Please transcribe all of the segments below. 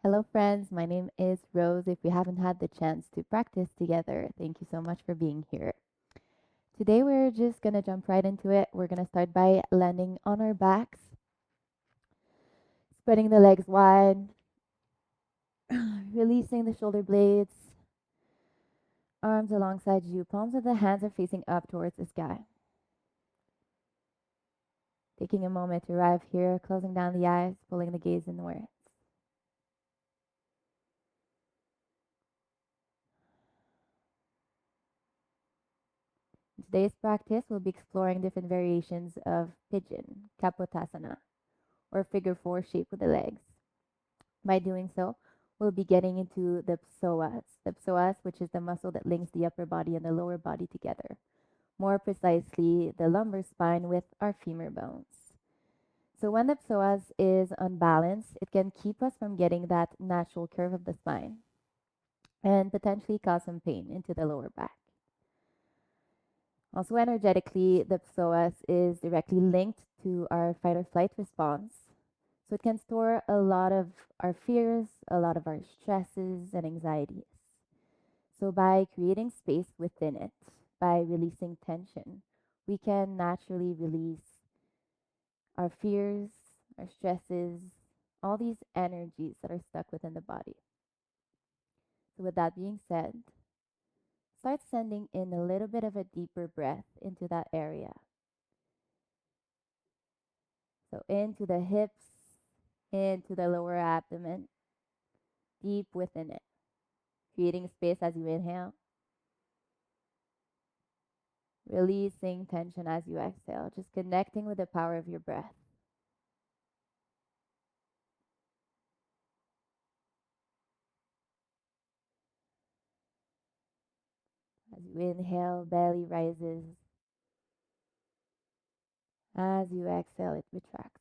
Hello, friends. My name is Rose. If we haven't had the chance to practice together, thank you so much for being here. Today, we're just going to jump right into it. We're going to start by landing on our backs, spreading the legs wide, releasing the shoulder blades, arms alongside you. Palms of the hands are facing up towards the sky. Taking a moment to arrive here, closing down the eyes, pulling the gaze inwards. In today's practice, we'll be exploring different variations of pigeon, kapotasana, or figure four shape with the legs. By doing so, we'll be getting into the psoas, which is the muscle that links the upper body and the lower body together. More precisely, the lumbar spine with our femur bones. So when the psoas is unbalanced, it can keep us from getting that natural curve of the spine and potentially cause some pain into the lower back. Also, energetically, the psoas is directly linked to our fight or flight response. So it can store a lot of our fears, a lot of our stresses and anxieties. So by creating space within it, by releasing tension, we can naturally release our fears, our stresses, all these energies that are stuck within the body. So with that being said, start sending in a little bit of a deeper breath into that area. So into the hips, into the lower abdomen, deep within it. Creating space as you inhale, releasing tension as you exhale, just connecting with the power of your breath. As you inhale, belly rises. As you exhale, it retracts.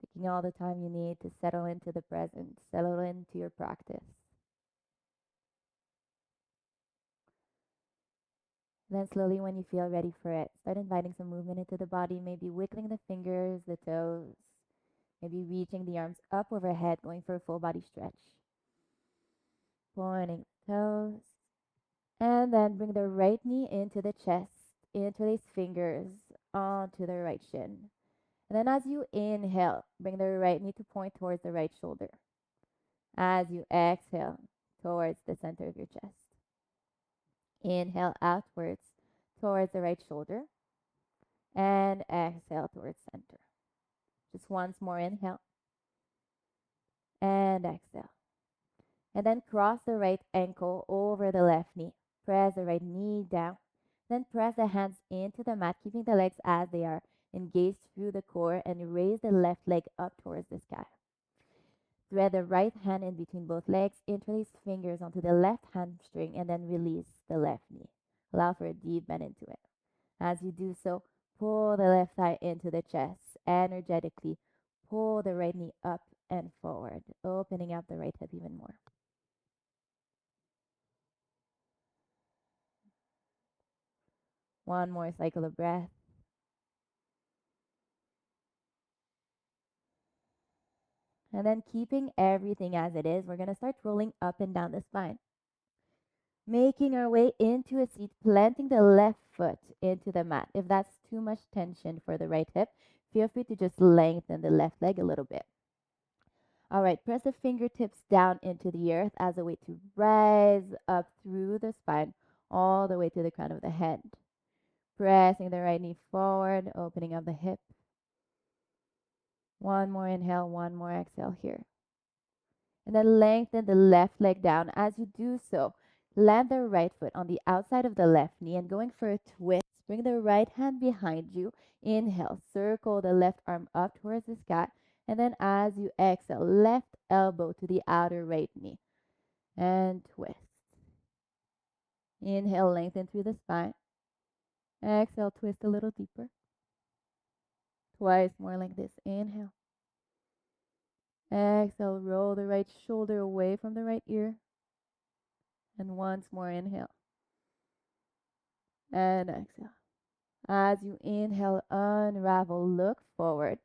Taking all the time you need to settle into the present, settle into your practice. Then slowly, when you feel ready for it, start inviting some movement into the body, maybe wiggling the fingers, the toes, maybe reaching the arms up overhead, going for a full body stretch. Pointing the toes. And then bring the right knee into the chest, interlace fingers onto the right shin. And then as you inhale, bring the right knee to point towards the right shoulder. As you exhale, towards the center of your chest. Inhale outwards towards the right shoulder. And exhale towards center. Just once more, inhale. And exhale. And then cross the right ankle over the left knee. Press the right knee down. Then press the hands into the mat, keeping the legs as they are, engaged through the core, and raise the left leg up towards the sky. Thread the right hand in between both legs, interlace fingers onto the left hamstring, and then release the left knee. Allow for a deep bend into it. As you do so, pull the left thigh into the chest. Energetically pull the right knee up and forward, opening up the right hip even more. One more cycle of breath. And then keeping everything as it is, we're going to start rolling up and down the spine. Making our way into a seat, planting the left foot into the mat. If that's too much tension for the right hip, feel free to just lengthen the left leg a little bit. All right, press the fingertips down into the earth as a way to rise up through the spine, all the way to the crown of the head. Pressing the right knee forward, opening up the hip. One more inhale, one more exhale here. And then lengthen the left leg down. As you do so, land the right foot on the outside of the left knee and going for a twist. Bring the right hand behind you. Inhale, circle the left arm up towards the sky. And then as you exhale, left elbow to the outer right knee. And twist. Inhale, lengthen through the spine. Exhale, twist a little deeper. Twice more like this. Inhale. Exhale, roll the right shoulder away from the right ear. And once more, inhale. And exhale. As you inhale, unravel, look forward.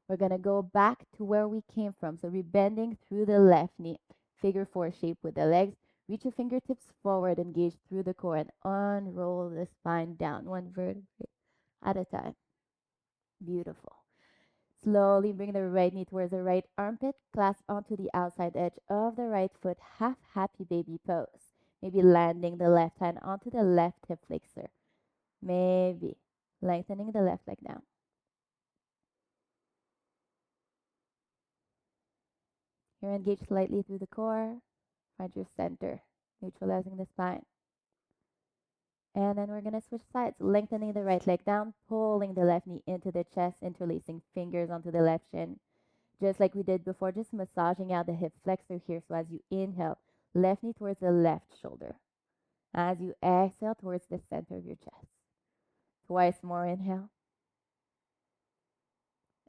We're going to go back to where we came from. So rebending through the left knee, figure four shape with the legs. Reach your fingertips forward, engage through the core, and unroll the spine down, one vertebrae at a time. Beautiful. Slowly bring the right knee towards the right armpit, clasp onto the outside edge of the right foot, half happy baby pose. Maybe landing the left hand onto the left hip flexor. Maybe lengthening the left leg down. Here, engage slightly through the core. Find your center, neutralizing the spine. And then we're going to switch sides, lengthening the right leg down, pulling the left knee into the chest, interlacing fingers onto the left shin. Just like we did before, just massaging out the hip flexor here. So as you inhale, left knee towards the left shoulder. As you exhale, towards the center of your chest. Twice more inhale.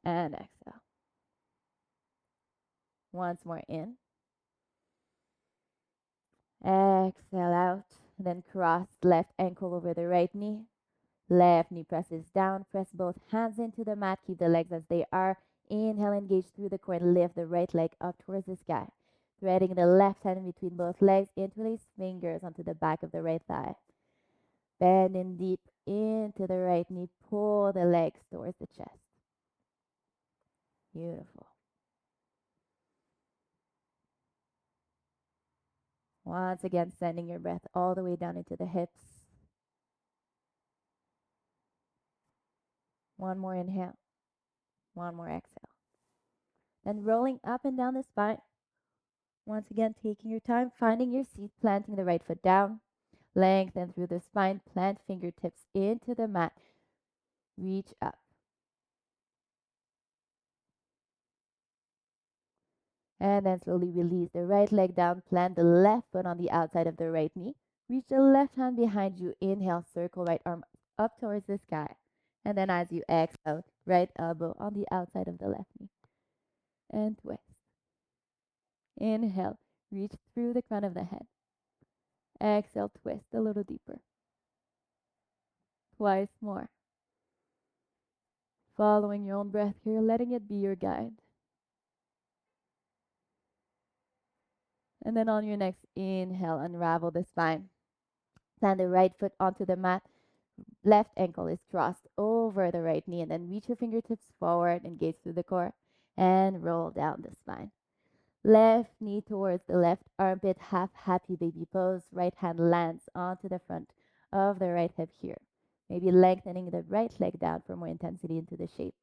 And exhale. Once more in. Exhale out. Then cross left ankle over the right knee. Left knee presses down. Press both hands into the mat. Keep the legs as they are. Inhale, engage through the core and lift the right leg up towards the sky. Threading the left hand in between both legs. Interlace fingers onto the back of the right thigh. Bend in deep into the right knee. Pull the legs towards the chest. Beautiful. Once again, sending your breath all the way down into the hips. One more inhale. One more exhale. Then rolling up and down the spine. Once again, taking your time, finding your seat, planting the right foot down. Lengthen through the spine, plant fingertips into the mat. Reach up. And then slowly release the right leg down, plant the left foot on the outside of the right knee. Reach the left hand behind you. Inhale, circle right arm up towards the sky. And then as you exhale, right elbow on the outside of the left knee. And twist. Inhale, reach through the crown of the head. Exhale, twist a little deeper. Twice more. Following your own breath here, letting it be your guide. And then on your next inhale, unravel the spine. Plant the right foot onto the mat. Left ankle is crossed over the right knee, and then reach your fingertips forward, engage through the core, and roll down the spine. Left knee towards the left armpit, half happy baby pose. Right hand lands onto the front of the right hip here. Maybe lengthening the right leg down for more intensity into the shape.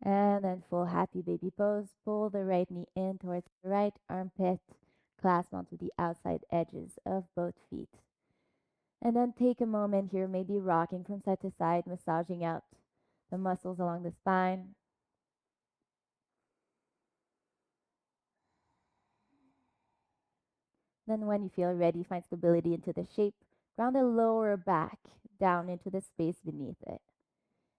And then full happy baby pose. Pull the right knee in towards the right armpit. Clasp onto the outside edges of both feet. And then take a moment here, maybe rocking from side to side, massaging out the muscles along the spine. Then when you feel ready, find stability into the shape. Ground the lower back down into the space beneath it.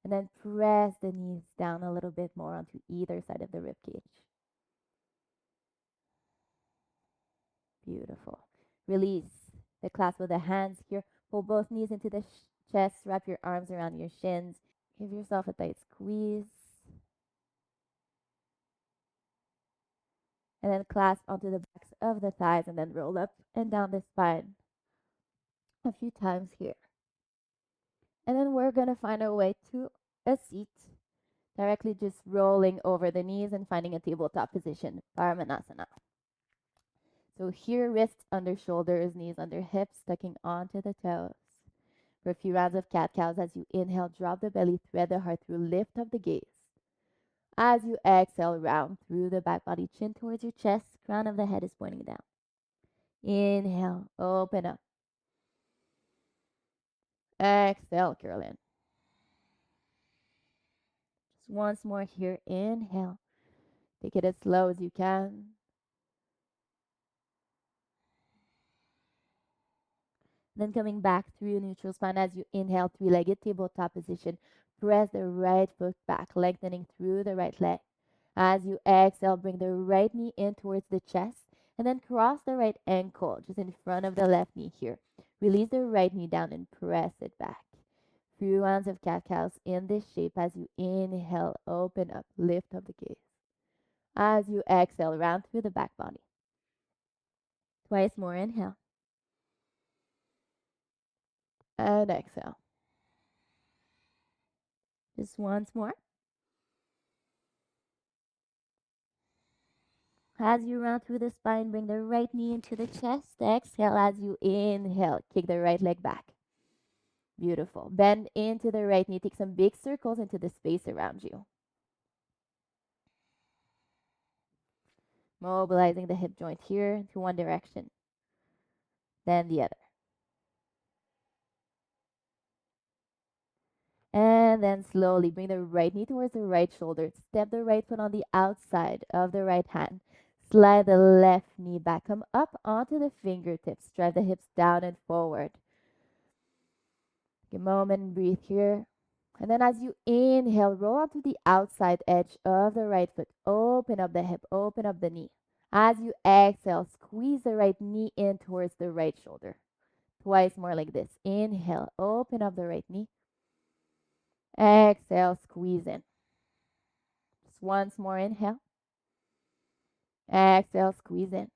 And then press the knees down a little bit more onto either side of the rib cage. Beautiful. Release the clasp of the hands here. Pull both knees into the chest. Wrap your arms around your shins. Give yourself a tight squeeze. And then clasp onto the backs of the thighs and then roll up and down the spine a few times here. And then we're going to find our way to a seat, directly just rolling over the knees and finding a tabletop position, Paramanasana. So here, wrists under shoulders, knees under hips, tucking onto the toes. For a few rounds of cat-cows, as you inhale, drop the belly, thread the heart through, lift up the gaze. As you exhale, round through the back body, chin towards your chest, crown of the head is pointing down. Inhale, open up. Exhale, curl in. Just once more here, inhale. Take it as slow as you can. Then coming back through neutral spine as you inhale, three-legged tabletop position. Press the right foot back, lengthening through the right leg. As you exhale, bring the right knee in towards the chest and then cross the right ankle just in front of the left knee here. Release the right knee down and press it back. Few rounds of cat cows in this shape. As you inhale, open up, lift up the gaze. As you exhale, round through the back body. Twice more, inhale and exhale. Just once more. As you round through the spine, bring the right knee into the chest. Exhale as you inhale. Kick the right leg back. Beautiful. Bend into the right knee. Take some big circles into the space around you. Mobilizing the hip joint here to one direction, then the other. And then slowly bring the right knee towards the right shoulder. Step the right foot on the outside of the right hand. Slide the left knee back. Come up onto the fingertips. Drive the hips down and forward. Take a moment and breathe here. And then as you inhale, roll onto the outside edge of the right foot. Open up the hip, open up the knee. As you exhale, squeeze the right knee in towards the right shoulder. Twice more like this. Inhale, open up the right knee. Exhale, squeeze in. Just once more, inhale. Exhale, squeeze in.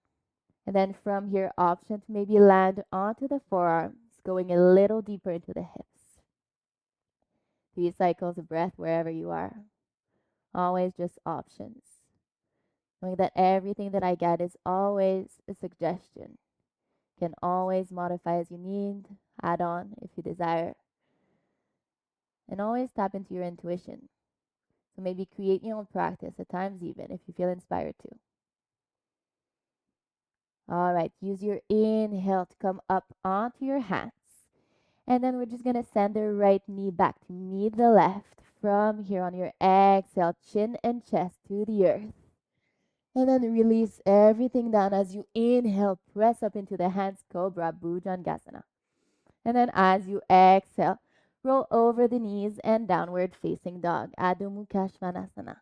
And then from here, option to maybe land onto the forearms, going a little deeper into the hips. 3 cycles of breath wherever you are. Always just options. Knowing that everything that I get is always a suggestion. Can always modify as you need, add on if you desire. And always tap into your intuition. So maybe create your own practice at times even if you feel inspired to. All right, use your inhale to come up onto your hands. And then we're just going to send the right knee back to meet the left. From here on your exhale, chin and chest to the earth. And then release everything down as you inhale, press up into the hands, Cobra, Bhujangasana. And then as you exhale, roll over the knees and downward facing dog, Adho Mukha Svanasana.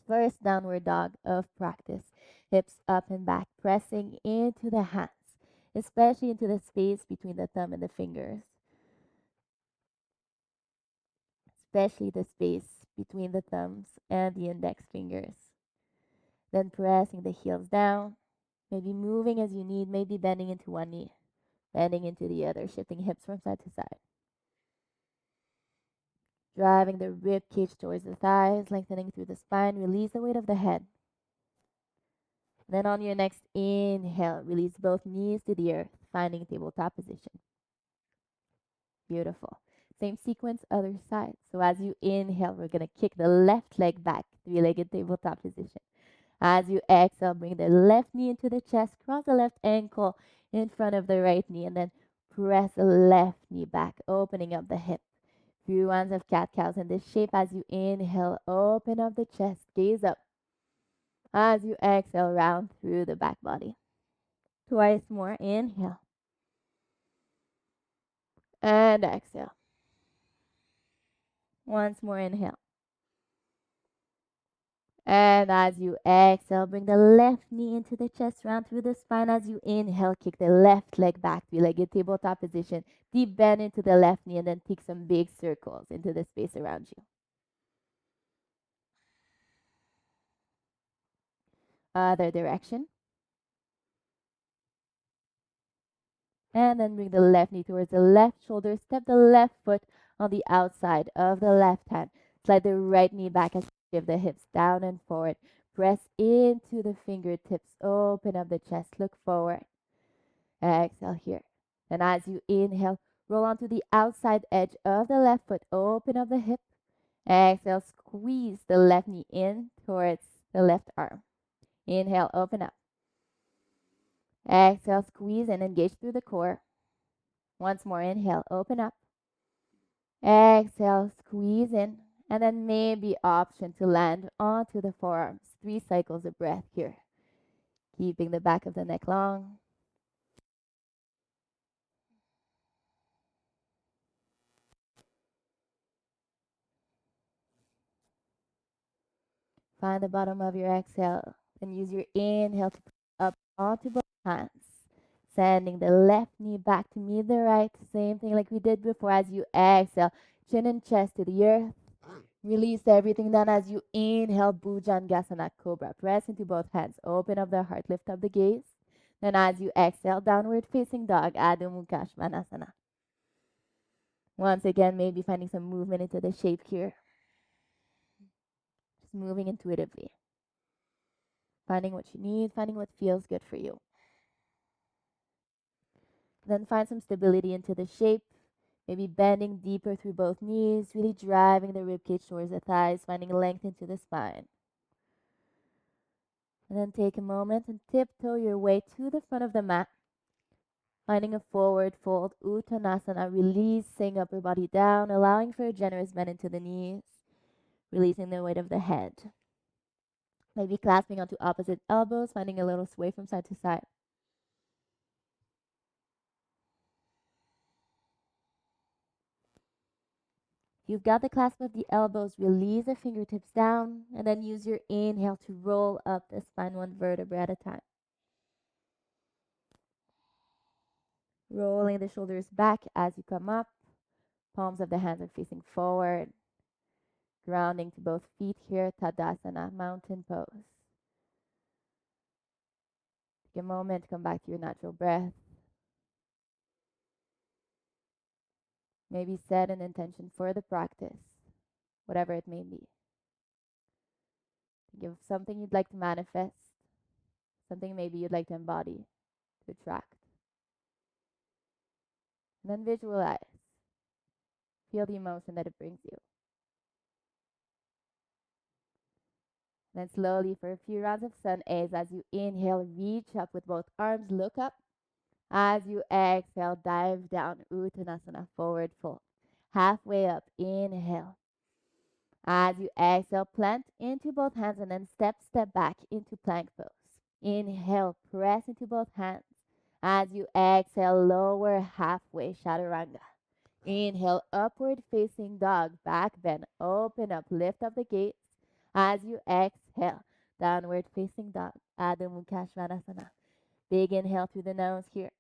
First downward dog of practice. Hips up and back, pressing into the hands, especially into the space between the thumb and the fingers. Especially the space between the thumbs and the index fingers. Then pressing the heels down, maybe moving as you need, maybe bending into one knee, bending into the other, shifting hips from side to side. Driving the rib cage towards the thighs, lengthening through the spine, release the weight of the head. Then on your next inhale, release both knees to the earth, finding tabletop position. Beautiful. Same sequence, other side. So as you inhale, we're going to kick the left leg back, three-legged tabletop position. As you exhale, bring the left knee into the chest, cross the left ankle in front of the right knee, and then press the left knee back, opening up the hip. Few rounds of cat cows in this shape. As you inhale, open up the chest, gaze up. As you exhale, round through the back body. Twice more, inhale. And exhale. Once more, inhale. And as you exhale, bring the left knee into the chest, round through the spine. As you inhale, kick the left leg back, three-legged tabletop position. Deep bend into the left knee and then take some big circles into the space around you. Other direction. And then bring the left knee towards the left shoulder. Step the left foot on the outside of the left hand. Slide the right knee back and shift the hips down and forward. Press into the fingertips. Open up the chest. Look forward. Exhale here. And as you inhale, roll onto the outside edge of the left foot. Open up the hip. Exhale, squeeze the left knee in towards the left arm. Inhale, open up. Exhale, squeeze and engage through the core. Once more, inhale, open up. Exhale, squeeze in. And then maybe option to land onto the forearms. 3 cycles of breath here. Keeping the back of the neck long. Find the bottom of your exhale. Then use your inhale to push up onto both hands. Sending the left knee back to meet the right. Same thing like we did before as you exhale. Chin and chest to the earth. Release everything down as you inhale, Bhujangasana Cobra. Press into both hands. Open up the heart, lift up the gaze. Then as you exhale, downward facing dog, Adho Mukha Svanasana. Once again, maybe finding some movement into the shape here. Just moving intuitively. Finding what you need, finding what feels good for you. Then find some stability into the shape. Maybe bending deeper through both knees, really driving the ribcage towards the thighs, finding length into the spine. And then take a moment and tiptoe your way to the front of the mat. Finding a forward fold, Uttanasana, releasing upper body down, allowing for a generous bend into the knees, releasing the weight of the head. Maybe clasping onto opposite elbows, finding a little sway from side to side. You've got the clasp of the elbows, release the fingertips down, and then use your inhale to roll up the spine one vertebra at a time. Rolling the shoulders back as you come up. Palms of the hands are facing forward. Grounding to both feet here, Tadasana, mountain pose. Take a moment to come back to your natural breath. Maybe set an intention for the practice, whatever it may be. Think of something you'd like to manifest, something maybe you'd like to embody, to attract. And then visualize. Feel the emotion that it brings you. Then slowly for a few rounds of sun A's as you inhale, reach up with both arms, look up. As you exhale, dive down, Uttanasana, forward fold. Halfway up, inhale. As you exhale, plant into both hands and then step back into plank pose. Inhale, press into both hands. As you exhale, lower halfway, Chaturanga. Inhale, upward facing dog, back bend, open up, lift up the gaze. As you exhale, downward facing dog, Adho Mukha Svanasana. Big inhale through the nose here.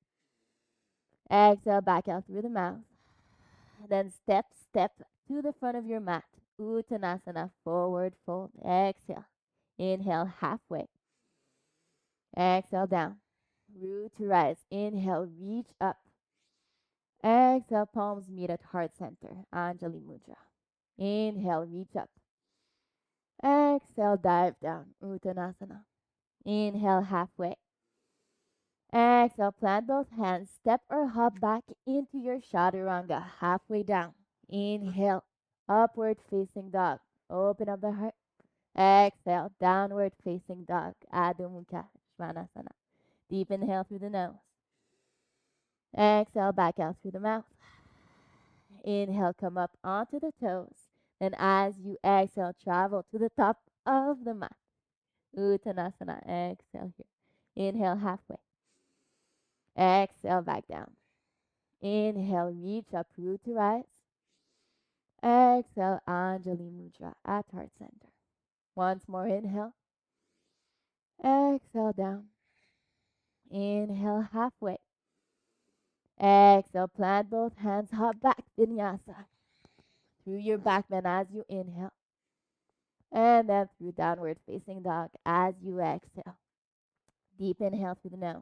Exhale, back out through the mouth. Then step to the front of your mat. Uttanasana, forward fold. Exhale. Inhale, halfway. Exhale, down. Root to rise. Inhale, reach up. Exhale, palms meet at heart center. Anjali Mudra. Inhale, reach up. Exhale, dive down. Uttanasana. Inhale, halfway. Exhale, plant both hands. Step or hop back into your Chaturanga. Halfway down. Inhale, upward facing dog. Open up the heart. Exhale, downward facing dog. Adho Mukha Svanasana. Deep inhale through the nose. Exhale, back out through the mouth. Inhale, come up onto the toes. Then as you exhale, travel to the top of the mat. Uttanasana. Exhale here. Inhale, halfway. Exhale, back down. Inhale, reach up, root to rise. Exhale, Anjali Mudra at heart center. Once more, inhale. Exhale, down. Inhale, halfway. Exhale, plant both hands, hop back, Vinyasa. Through your back bend as you inhale. And then through downward facing dog as you exhale. Deep inhale through the nose.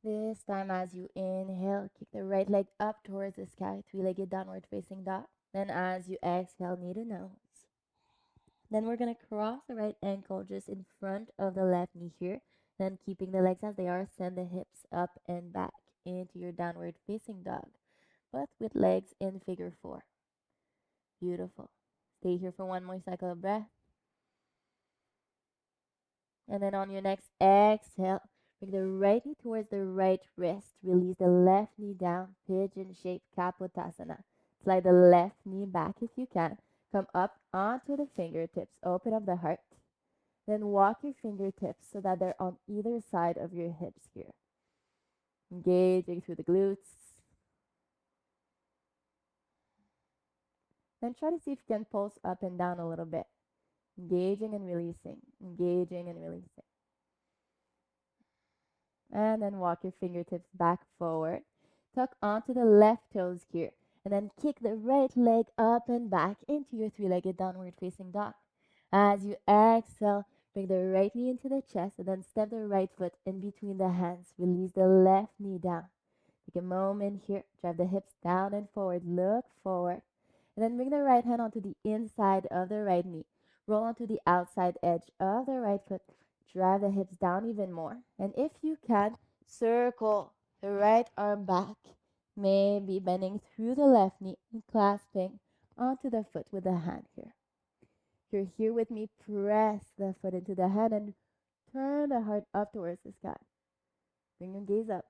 This time as you inhale, kick the right leg up towards the sky, three-legged downward facing dog. Then as you exhale, knee to nose. Then we're going to cross the right ankle just in front of the left knee here. Then keeping the legs as they are, send the hips up and back into your downward facing dog, but with legs in figure 4. Beautiful. Stay here for one more cycle of breath. And then on your next exhale, bring the right knee towards the right wrist. Release the left knee down, pigeon shape, Kapotasana. Slide the left knee back if you can. Come up onto the fingertips. Open up the heart. Then walk your fingertips so that they're on either side of your hips here. Engaging through the glutes. Then try to see if you can pulse up and down a little bit. Engaging and releasing, engaging and releasing. And then walk your fingertips back forward. Tuck onto the left toes here. And then kick the right leg up and back into your three-legged downward facing dog. As you exhale, bring the right knee into the chest and then step the right foot in between the hands. Release the left knee down. Take a moment here. Drive the hips down and forward. Look forward. And then bring the right hand onto the inside of the right knee. Roll onto the outside edge of the right foot. Drive the hips down even more. And if you can, circle the right arm back. Maybe bending through the left knee and clasping onto the foot with the hand here. If you're here with me, press the foot into the hand and turn the heart up towards the sky. Bring your gaze up.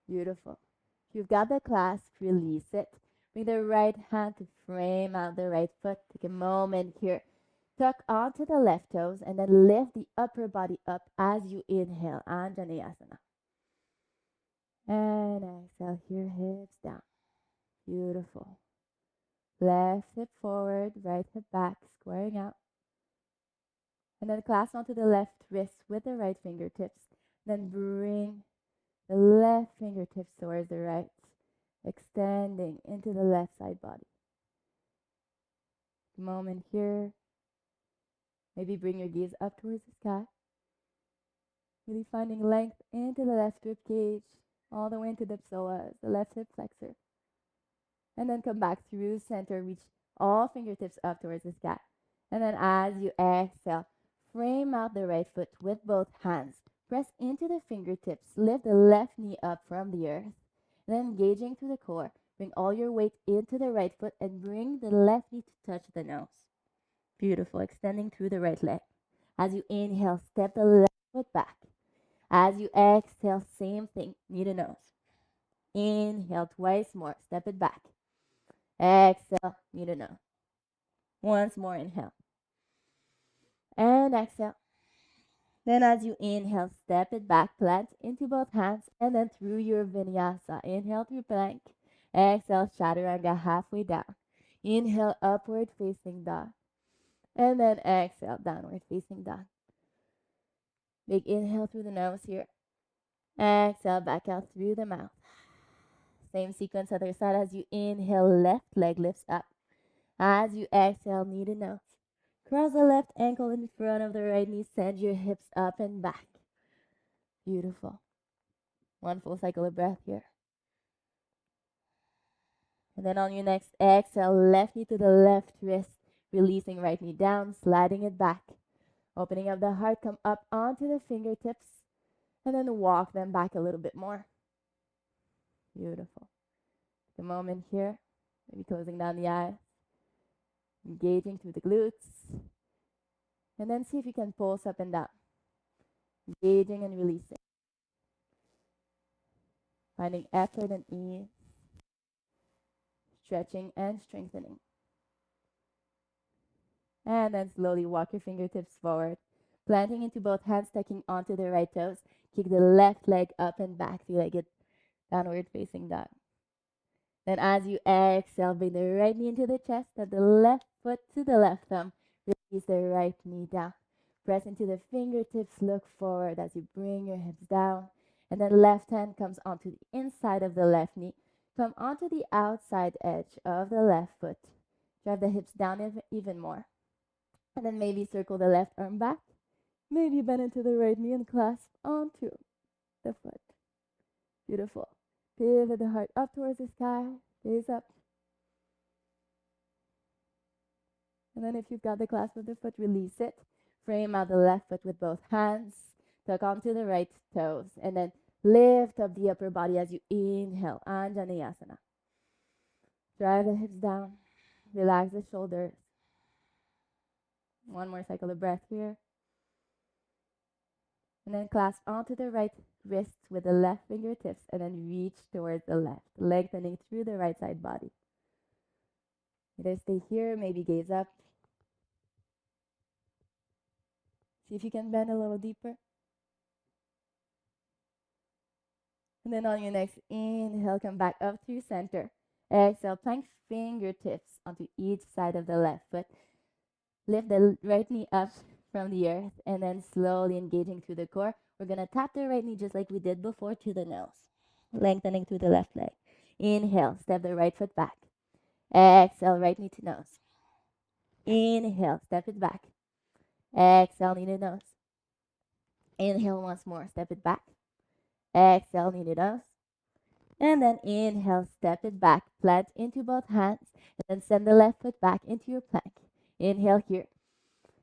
Beautiful. If you've got the clasp, release it. Bring the right hand to frame out the right foot. Take a moment here. Tuck onto the left toes and then lift the upper body up as you inhale. Anjaneyasana. And exhale here, hips down. Beautiful. Left hip forward, right hip back, squaring out. And then clasp onto the left wrist with the right fingertips. Then bring the left fingertips towards the right, extending into the left side body. Moment here. Maybe bring your gaze up towards the sky. Really finding length into the left rib cage, all the way into the psoas, the left hip flexor. And then come back through center, reach all fingertips up towards the sky. And then as you exhale, frame out the right foot with both hands. Press into the fingertips, lift the left knee up from the earth. And then engaging through the core, bring all your weight into the right foot and bring the left knee to touch the nose. Beautiful, extending through the right leg. As you inhale, step the left foot back. As you exhale, same thing, knee to nose. Inhale twice more, step it back. Exhale, knee to nose. Once more, inhale. And exhale. Then as you inhale, step it back, plant into both hands, and then through your vinyasa. Inhale through plank. Exhale, chaturanga halfway down. Inhale, upward facing dog. And then exhale, downward facing dog. Big inhale through the nose here. Exhale, back out through the mouth. Same sequence, other side. As you inhale, left leg lifts up. As you exhale, knee to nose. Cross the left ankle in front of the right knee. Send your hips up and back. Beautiful. One full cycle of breath here. And then on your next exhale, left knee to the left wrist. Releasing right knee down, sliding it back. Opening up the heart, come up onto the fingertips. And then walk them back a little bit more. Beautiful. Take a moment here. Maybe closing down the eyes. Engaging through the glutes. And then see if you can pulse up and down. Engaging and releasing. Finding effort and ease. Stretching and strengthening. And then slowly walk your fingertips forward. Planting into both hands, tucking onto the right toes. Kick the left leg up and back. Three-legged downward facing dog. Then as you exhale, bring the right knee into the chest, step the left foot to the left thumb. Release the right knee down. Press into the fingertips, look forward as you bring your hips down. And then left hand comes onto the inside of the left knee. Come onto the outside edge of the left foot. Drive the hips down even more. And then maybe circle the left arm back. Maybe bend into the right knee and clasp onto the foot. Beautiful. Pivot the heart up towards the sky. Gaze up. And then if you've got the clasp of the foot, release it. Frame out the left foot with both hands. Tuck onto the right toes. And then lift up the upper body as you inhale. Anjaneyasana. Drive the hips down. Relax the shoulders. One more cycle of breath here. And then clasp onto the right wrist with the left fingertips and then reach towards the left, lengthening through the right side body. Either stay here, maybe gaze up. See if you can bend a little deeper. And then on your next inhale, come back up through center. Exhale, plank fingertips onto each side of the left foot. Lift the right knee up from the earth and then slowly engaging through the core. We're going to tap the right knee just like we did before to the nose, lengthening through the left leg. Inhale, step the right foot back. Exhale, right knee to nose. Inhale, step it back. Exhale, knee to nose. Inhale once more, step it back. Exhale, knee to nose. And then inhale, step it back, plant into both hands, and then send the left foot back into your plank. Inhale here.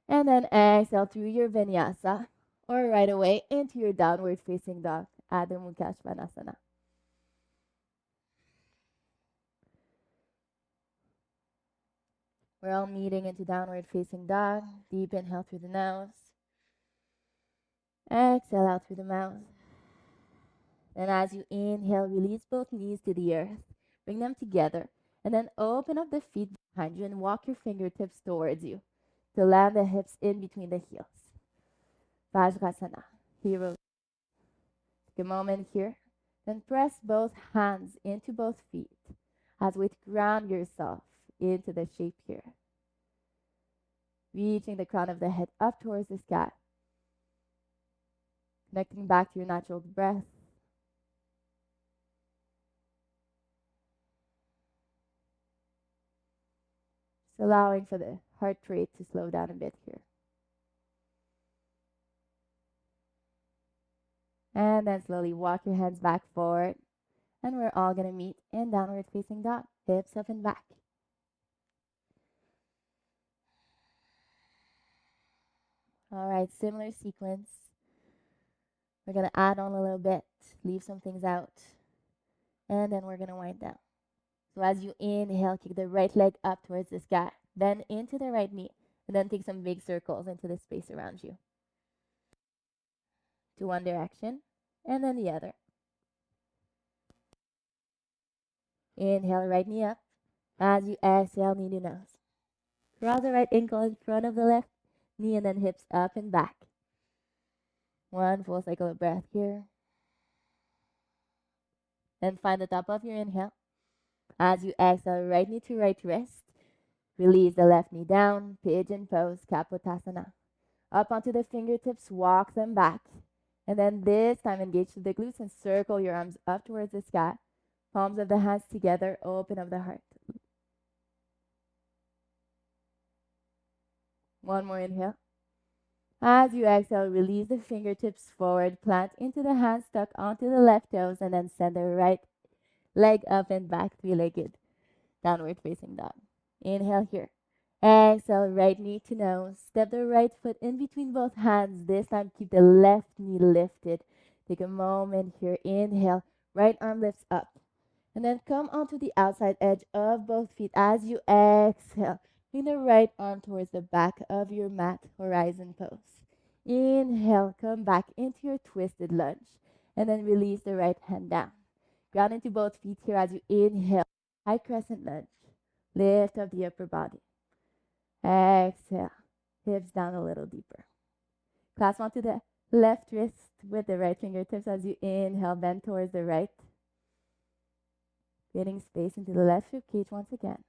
And then exhale through your vinyasa, or right away into your downward facing dog, Adho Mukha Svanasana. We're all meeting into downward facing dog. Deep inhale through the nose. Exhale out through the mouth. And as you inhale, release both knees to the earth. Bring them together. And then open up the feet behind you and walk your fingertips towards you to land the hips in between the heels. Vajrasana, hero. Take a moment here. Then press both hands into both feet as we ground yourself into the shape here. Reaching the crown of the head up towards the sky. Connecting back to your natural breath. Just allowing for the heart rate to slow down a bit here. And then slowly walk your hands back forward. And we're all going to meet in downward facing dog. Hips up and back. All right, similar sequence. We're going to add on a little bit, leave some things out, and then we're going to wind down. So as you inhale, kick the right leg up towards the sky, then into the right knee, and then take some big circles into the space around you. To one direction, and then the other. Inhale, right knee up. As you exhale, knee to nose. Cross the right ankle in front of the left knee, and then hips up and back. One full cycle of breath here. Then find the top of your inhale. As you exhale, right knee to right wrist. Release the left knee down, pigeon pose, Kapotasana. Up onto the fingertips, walk them back. And then this time engage the glutes and circle your arms up towards the sky. Palms of the hands together, open up the heart. One more inhale. As you exhale, release the fingertips forward, plant into the hands, tuck onto the left toes, and then send the right leg up and back, three-legged, downward facing dog. Inhale here. Exhale, right knee to nose. Step the right foot in between both hands. This time, keep the left knee lifted. Take a moment here. Inhale, right arm lifts up. And then come onto the outside edge of both feet as you exhale. Bring the right arm towards the back of your mat, horizon pose. Inhale, come back into your twisted lunge. And then release the right hand down. Ground into both feet here as you inhale. High crescent lunge. Lift up the upper body. Exhale. Hips down a little deeper. Clasp onto the left wrist with the right fingertips as you inhale. Bend towards the right. Creating space into the left rib cage once again.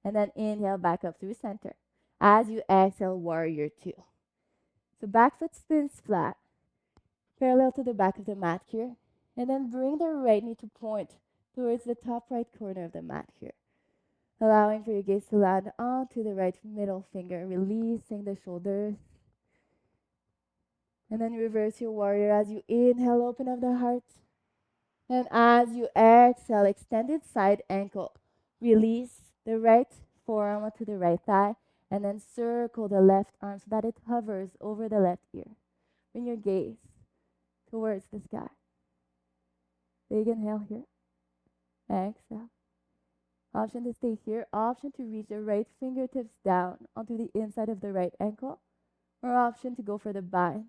And then inhale back up through center. As you exhale, warrior two. So back foot spins flat, parallel to the back of the mat here. And then bring the right knee to point towards the top right corner of the mat here. Allowing for your gaze to land onto the right middle finger, releasing the shoulders. And then reverse your warrior as you inhale, open up the heart. And as you exhale, extended side ankle. Release the right forearm to the right thigh. And then circle the left arm so that it hovers over the left ear. Bring your gaze towards the sky. Big inhale here. Exhale. Option to stay here. Option to reach the right fingertips down onto the inside of the right ankle. Or option to go for the bind.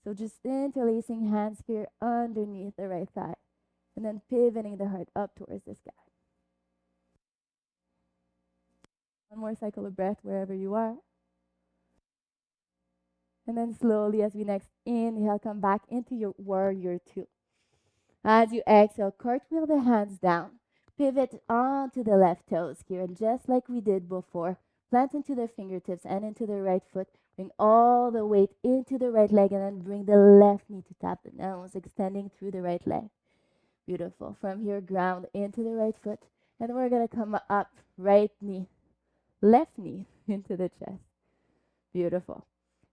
So just interlacing hands here underneath the right thigh. And then pivoting the heart up towards the sky. One more cycle of breath wherever you are. And then slowly as we next inhale, come back into your warrior two. As you exhale, cartwheel the hands down. Pivot onto the left toes here, and just like we did before, plant into the fingertips and into the right foot. Bring all the weight into the right leg, and then bring the left knee to tap the nose, extending through the right leg. Beautiful. From here, ground into the right foot, and we're going to come up, right knee, left knee into the chest. Beautiful.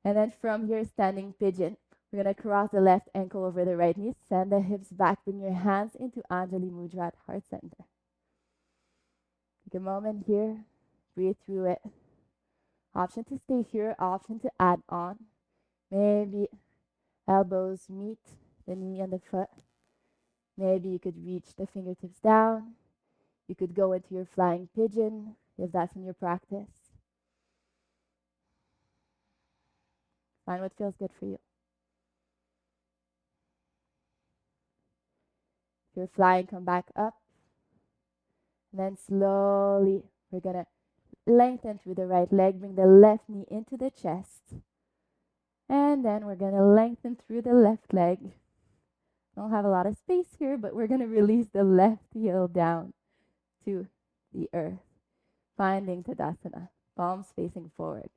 And then from here, standing pigeon. We're going to cross the left ankle over the right knee, send the hips back, bring your hands into Anjali Mudra at heart center. Take a moment here, breathe through it. Option to stay here, option to add on. Maybe elbows meet the knee and the foot. Maybe you could reach the fingertips down. You could go into your flying pigeon if that's in your practice. Find what feels good for you. If you're flying, come back up. And then slowly, we're going to lengthen through the right leg. Bring the left knee into the chest. And then we're going to lengthen through the left leg. Don't have a lot of space here, but we're going to release the left heel down to the earth. Finding Tadasana, palms facing forward.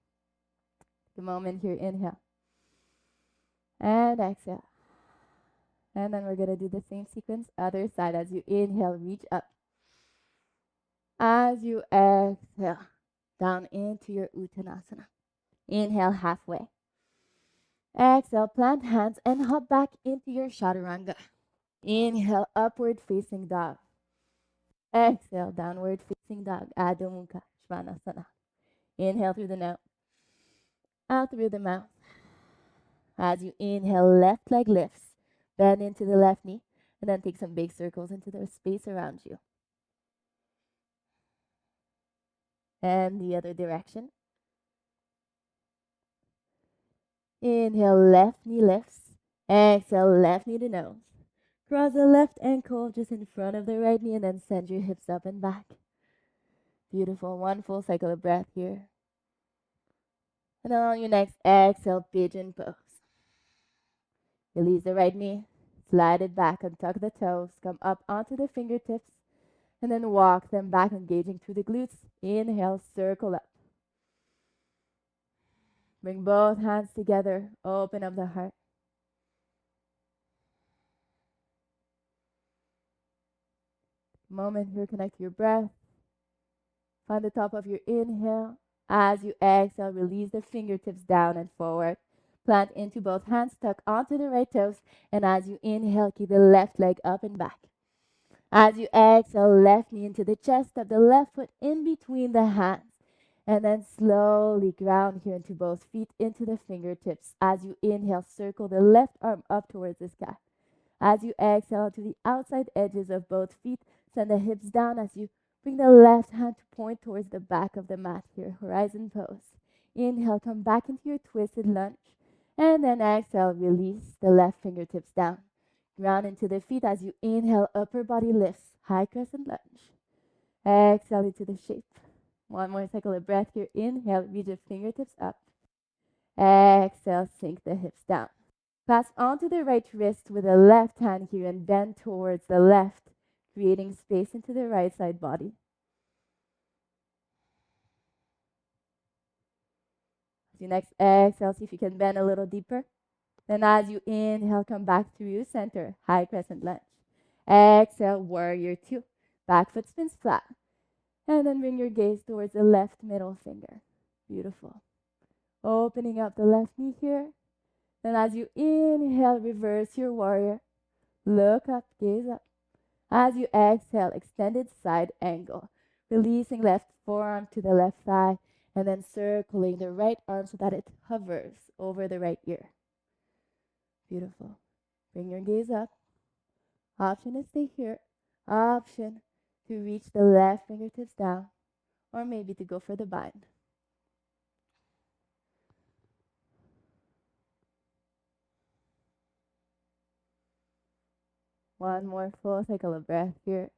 The moment here, inhale. And exhale. And then we're going to do the same sequence, other side. As you inhale, reach up. As you exhale, down into your Uttanasana. Inhale halfway. Exhale, plant hands and hop back into your Chaturanga. Inhale, upward facing dog. Exhale, downward facing dog, Adho Mukha Svanasana. Inhale through the nose, out through the mouth. As you inhale, left leg lifts, bend into the left knee, and then take some big circles into the space around you. And the other direction. Inhale, left knee lifts. Exhale, left knee to nose. Cross the left ankle just in front of the right knee, and then send your hips up and back. Beautiful. One full cycle of breath here. And then on your next exhale, pigeon pose. Release the right knee. Slide it back, untuck the toes. Come up onto the fingertips. And then walk them back, engaging through the glutes. Inhale, circle up. Bring both hands together. Open up the heart. Moment here, connect to your breath. Find the top of your inhale. As you exhale, release the fingertips down and forward. Plant into both hands, tuck onto the right toes. And as you inhale, keep the left leg up and back. As you exhale, left knee into the chest, step the left foot in between the hands. And then slowly ground here into both feet, into the fingertips. As you inhale, circle the left arm up towards the sky. As you exhale to the outside edges of both feet, send the hips down as you bring the left hand to point towards the back of the mat here, horizon pose. Inhale, come back into your twisted lunge. And then exhale, release the left fingertips down. Ground into the feet as you inhale, upper body lifts, high crescent lunge. Exhale into the shape. One more cycle of breath here. Inhale, reach the fingertips up. Exhale, sink the hips down. Pass onto the right wrist with the left hand here and bend towards the left, creating space into the right side body. As you next exhale, see if you can bend a little deeper. Then as you inhale, come back through center, high crescent lunge. Exhale, warrior two. Back foot spins flat. And then bring your gaze towards the left middle finger. Beautiful. Opening up the left knee here. Then as you inhale, reverse your warrior. Look up, gaze up. As you exhale, extended side angle. Releasing left forearm to the left thigh. And then circling the right arm so that it hovers over the right ear. Beautiful. Bring your gaze up. Option to stay here. Option to reach the left fingertips down. Or maybe to go for the bind. One more full cycle of breath here.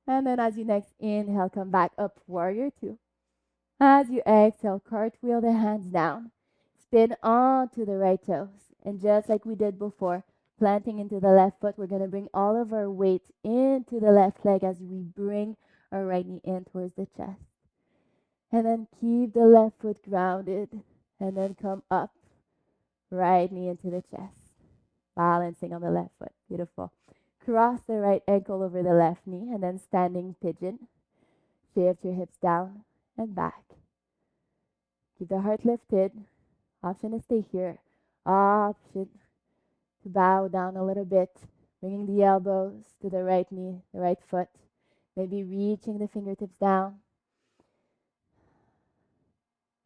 And then as you next inhale, come back up, warrior two. As you exhale, cartwheel the hands down. Spin onto the right toes. And just like we did before, planting into the left foot. We're going to bring all of our weight into the left leg as we bring our right knee in towards the chest. And then keep the left foot grounded. And then come up, right knee into the chest. Balancing on the left foot. Beautiful. Cross the right ankle over the left knee and then standing pigeon. Shift your hips down and back. Keep the heart lifted. Option to stay here. Option to bow down a little bit, bringing the elbows to the right knee, the right foot. Maybe reaching the fingertips down.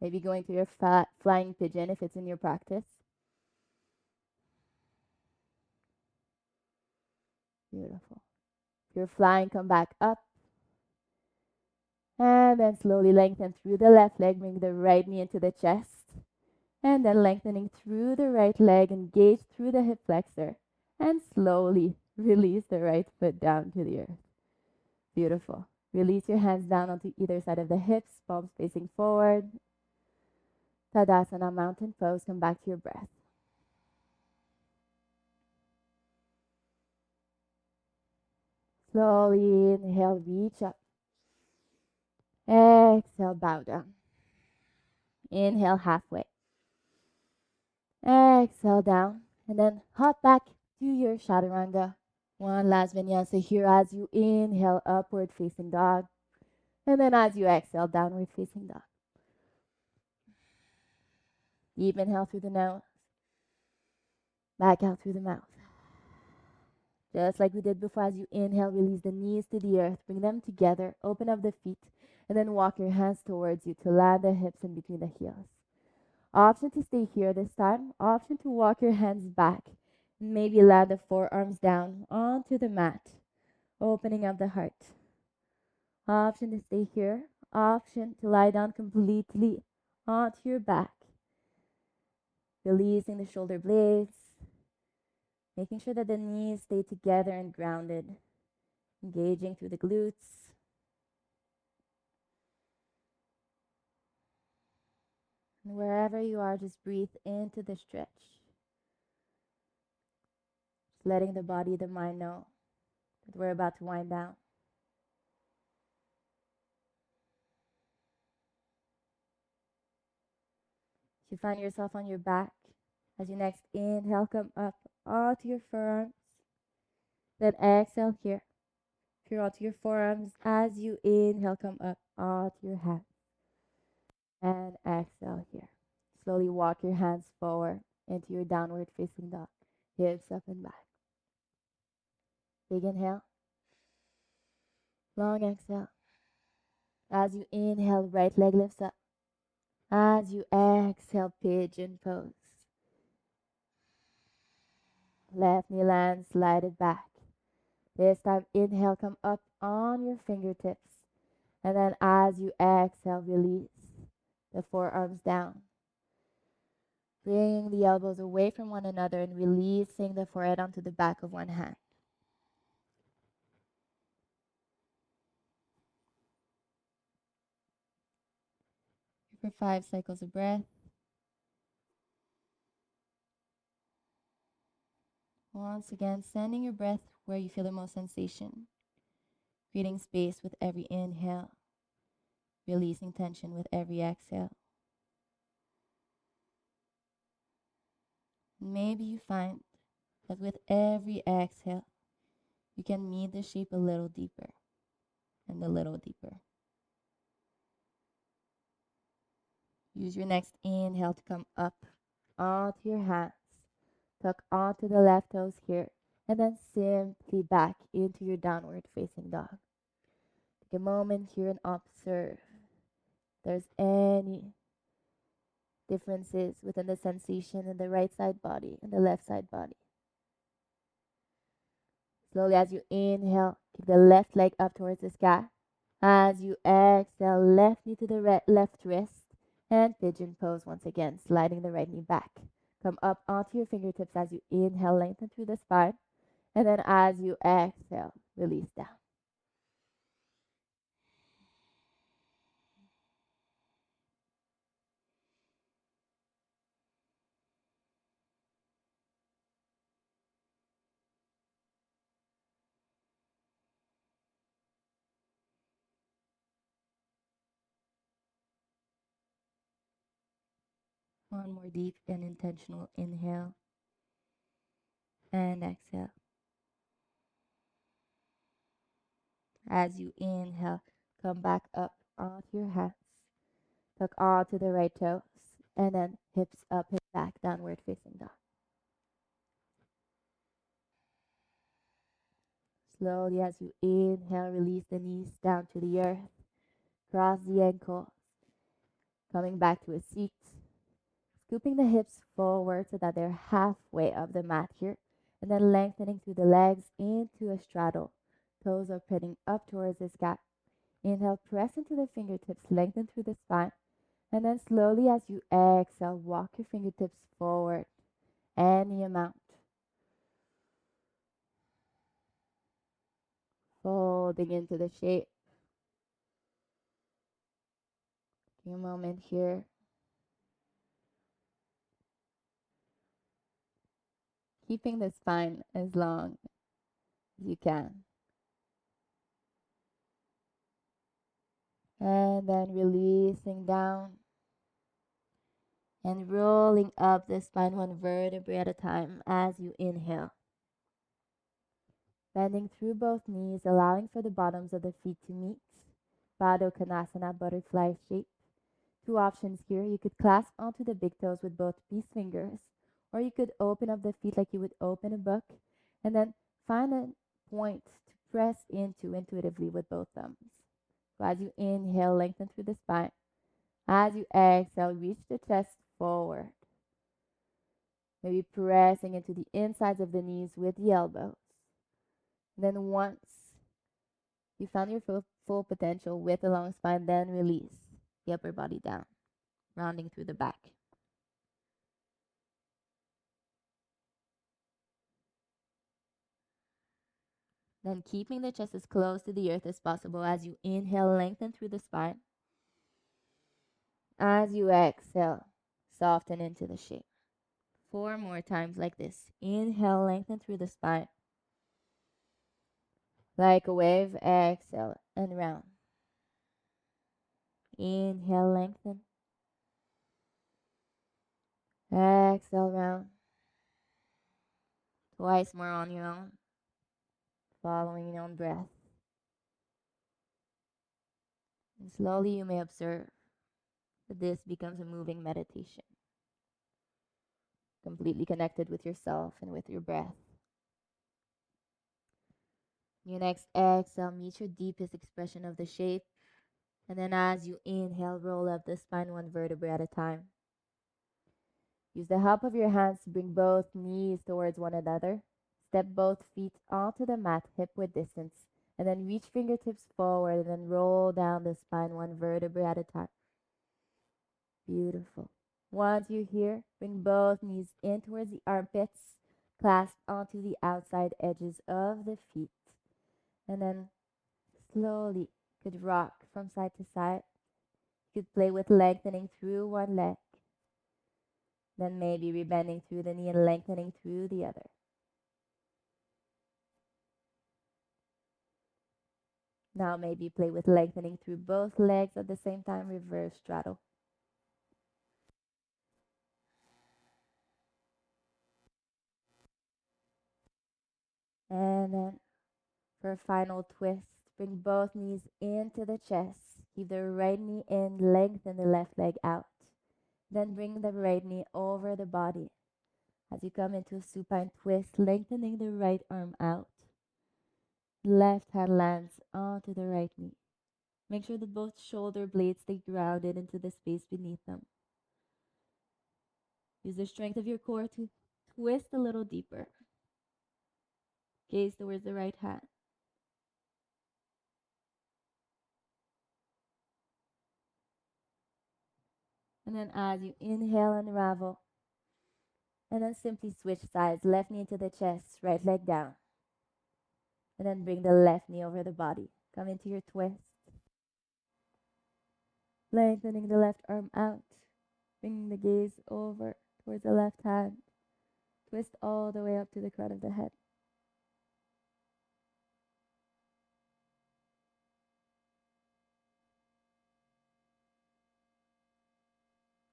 Maybe going to your flying pigeon if it's in your practice. Beautiful. If you're flying, come back up. And then slowly lengthen through the left leg, bring the right knee into the chest. And then lengthening through the right leg, engage through the hip flexor. And slowly release the right foot down to the earth. Beautiful. Release your hands down onto either side of the hips, palms facing forward. Tadasana, mountain pose. Come back to your breath. Slowly inhale, reach up. Exhale, bow down. Inhale, halfway. Exhale, down. And then hop back to your chaturanga. One last vinyasa here as you inhale, upward facing dog. And then as you exhale, downward facing dog. Deep inhale through the nose. Back out through the mouth. Just like we did before, as you inhale, release the knees to the earth. Bring them together. Open up the feet. And then walk your hands towards you to land the hips in between the heels. Option to stay here this time. Option to walk your hands back. Maybe land the forearms down onto the mat. Opening up the heart. Option to stay here. Option to lie down completely onto your back. Releasing the shoulder blades. Making sure that the knees stay together and grounded. Engaging through the glutes. And wherever you are, just breathe into the stretch. Just letting the body, the mind know that we're about to wind down. If you find yourself on your back, as you next inhale, come up onto your forearms. Then exhale here. If you're onto your forearms, as you inhale, come up onto your hands. And exhale here. Slowly walk your hands forward into your downward facing dog. Hips up and back. Big inhale. Long exhale. As you inhale, right leg lifts up. As you exhale, pigeon pose. Left knee lands, slide it back. This time, inhale, come up on your fingertips. And then as you exhale, release the forearms down. Bringing the elbows away from one another and releasing the forehead onto the back of one hand. For 5 cycles of breath. Once again, sending your breath where you feel the most sensation. Creating space with every inhale. Releasing tension with every exhale. Maybe you find that with every exhale, you can meet the shape a little deeper and a little deeper. Use your next inhale to come up onto your hands. Tuck onto the left toes here. And then simply back into your downward facing dog. Take a moment here and observe if there's any differences within the sensation in the right side body and the left side body. Slowly as you inhale, kick the left leg up towards the sky. As you exhale, left knee to the left wrist and pigeon pose once again, sliding the right knee back. Come up onto your fingertips as you inhale, lengthen through the spine. And then as you exhale, release down. One more deep and intentional inhale and exhale. As you inhale, come back up onto your hands. Tuck onto the right toes. And then hips up, hips back, downward facing dog. Slowly as you inhale, release the knees down to the earth. Cross the ankles. Coming back to a seat. Scooping the hips forward so that they're halfway up the mat here. And then lengthening through the legs into a straddle. Toes are pointing up towards the sky. Inhale, press into the fingertips, lengthen through the spine. And then slowly as you exhale, walk your fingertips forward any amount. Folding into the shape. Take a moment here. Keeping the spine as long as you can. And then releasing down and rolling up the spine one vertebrae at a time as you inhale. Bending through both knees, allowing for the bottoms of the feet to meet. Baddha Konasana, butterfly shape. Two options here. You could clasp onto the big toes with both peace fingers, or you could open up the feet like you would open a book, and then find a point to press into intuitively with both thumbs. So as you inhale, lengthen through the spine. As you exhale, reach the chest forward. Maybe pressing into the insides of the knees with the elbows. Then once you found your full potential with a long spine, then release the upper body down, rounding through the back. Then keeping the chest as close to the earth as possible as you inhale, lengthen through the spine. As you exhale, soften into the shape. 4 more times like this. Inhale, lengthen through the spine. Like a wave, exhale and round. Inhale, lengthen. Exhale, round. Twice more on your own, following your own breath. And slowly you may observe that this becomes a moving meditation, completely connected with yourself and with your breath. Your next exhale, meet your deepest expression of the shape. And then as you inhale, roll up the spine one vertebrae at a time. Use the help of your hands to bring both knees towards one another. Step both feet onto the mat, hip width distance. And then reach fingertips forward and then roll down the spine one vertebrae at a time. Beautiful. Once you're here, bring both knees in towards the armpits, clasp onto the outside edges of the feet. And then slowly could rock from side to side. You could play with lengthening through one leg. Then maybe rebending through the knee and lengthening through the other. Now maybe play with lengthening through both legs at the same time, reverse straddle. And then for a final twist, bring both knees into the chest. Keep the right knee in, lengthen the left leg out. Then bring the right knee over the body. As you come into a supine twist, lengthening the right arm out. Left hand lands onto the right knee. Make sure that both shoulder blades stay grounded into the space beneath them. Use the strength of your core to twist a little deeper. Gaze towards the right hand. And then as you inhale, unravel. And then simply switch sides. Left knee into the chest, right leg down. And then bring the left knee over the body. Come into your twist. Lengthening the left arm out. Bringing the gaze over towards the left hand. Twist all the way up to the crown of the head.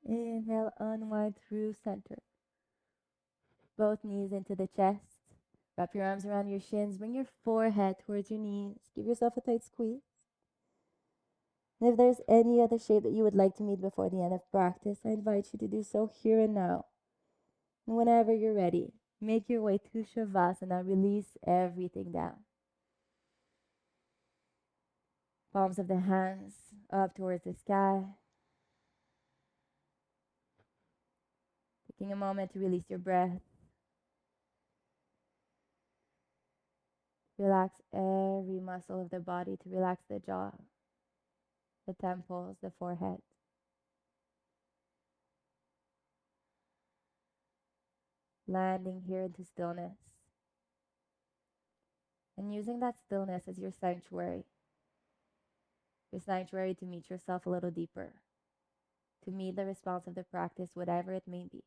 Inhale, unwind through center. Both knees into the chest. Wrap your arms around your shins. Bring your forehead towards your knees. Give yourself a tight squeeze. And if there's any other shape that you would like to meet before the end of practice, I invite you to do so here and now. And whenever you're ready, make your way to Shavasana. Release everything down. Palms of the hands up towards the sky. Taking a moment to release your breath. Relax every muscle of the body to relax the jaw, the temples, the forehead. Landing here into stillness. And using that stillness as your sanctuary. Your sanctuary to meet yourself a little deeper. To meet the response of the practice, whatever it may be.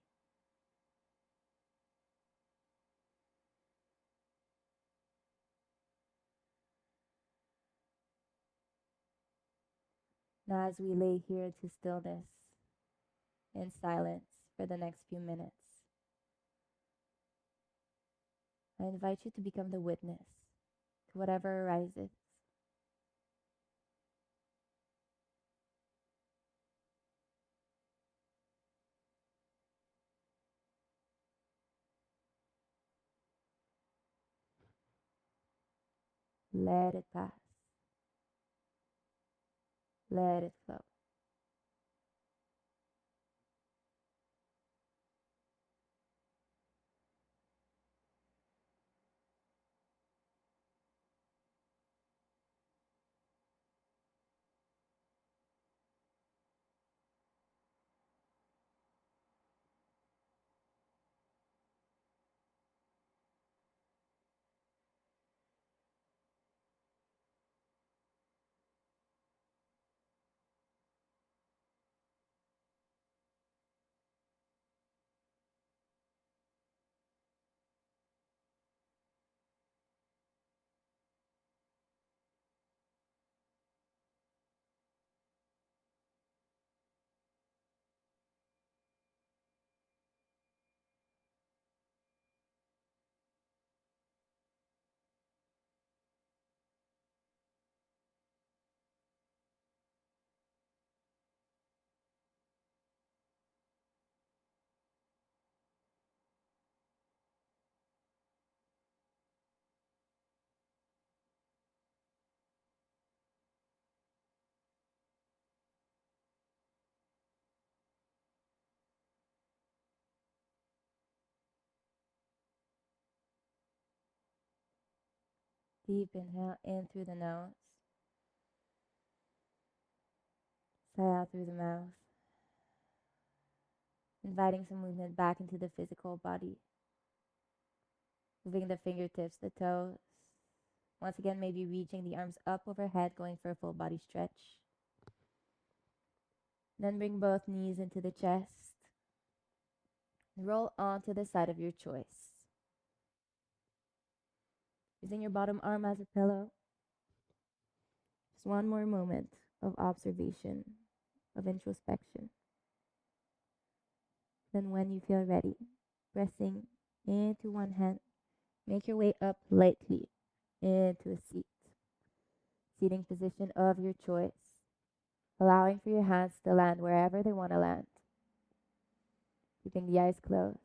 Now as we lay here into stillness, in silence for the next few minutes, I invite you to become the witness to whatever arises. Let it pass. Let it flow. Deep inhale in through the nose. Sigh out through the mouth. Inviting some movement back into the physical body. Moving the fingertips, the toes. Once again, maybe reaching the arms up overhead, going for a full body stretch. Then bring both knees into the chest. Roll onto the side of your choice. Using your bottom arm as a pillow. Just one more moment of observation, of introspection. Then when you feel ready, pressing into one hand, make your way up lightly into a seat. Seating position of your choice. Allowing for your hands to land wherever they want to land. Keeping the eyes closed.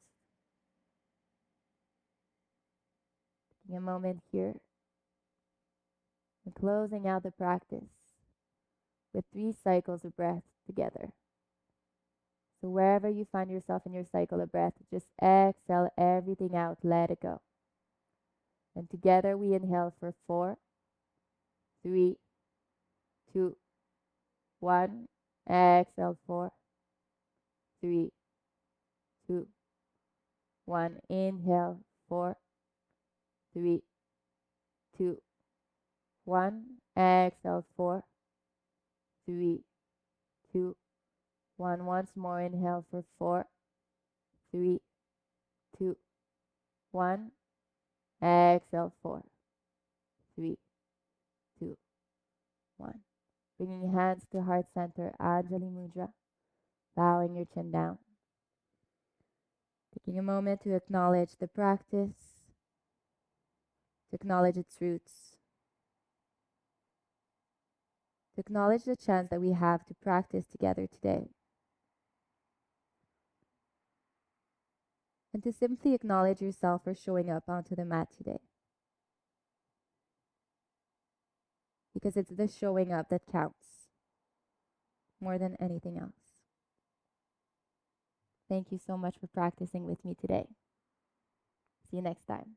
Taking a moment here. And closing out the practice with 3 cycles of breath together. So wherever you find yourself in your cycle of breath, just exhale everything out, let it go. And together we inhale for 4, 3, 2, 1. Exhale 4, 3, 2, 1. Inhale 4, 3, 2, 1. Exhale 4, 3, 2, 1. Once more, inhale for 4, 3, 2, 1. Exhale 4, 3, 2, 1. Bringing hands to heart center, Anjali Mudra. bowing your chin down. Taking a moment to acknowledge the practice, to acknowledge its roots, to acknowledge the chance that we have to practice together today, and to simply acknowledge yourself for showing up onto the mat today. Because it's the showing up that counts more than anything else. Thank you so much for practicing with me today. See you next time.